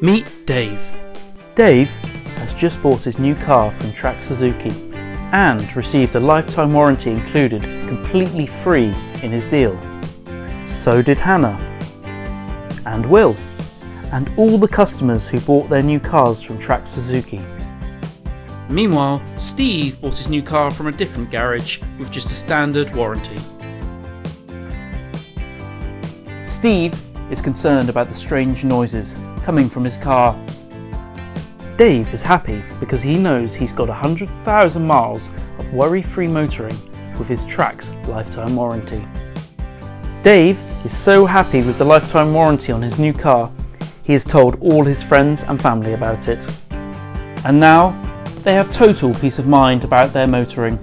Meet Dave. Dave has just bought his new car from Track Suzuki and received a lifetime warranty included completely free in his deal. So did Hannah, and Will, and all the customers who bought their new cars from Track Suzuki. Meanwhile, Steve bought his new car from a different garage with just a standard warranty. Steve is concerned about the strange noises coming from his car. Dave is happy because he knows he's got 100,000 miles of worry-free motoring with his Track's lifetime warranty. Dave is so happy with the lifetime warranty on his new car, he has told all his friends and family about it. And now, they have total peace of mind about their motoring.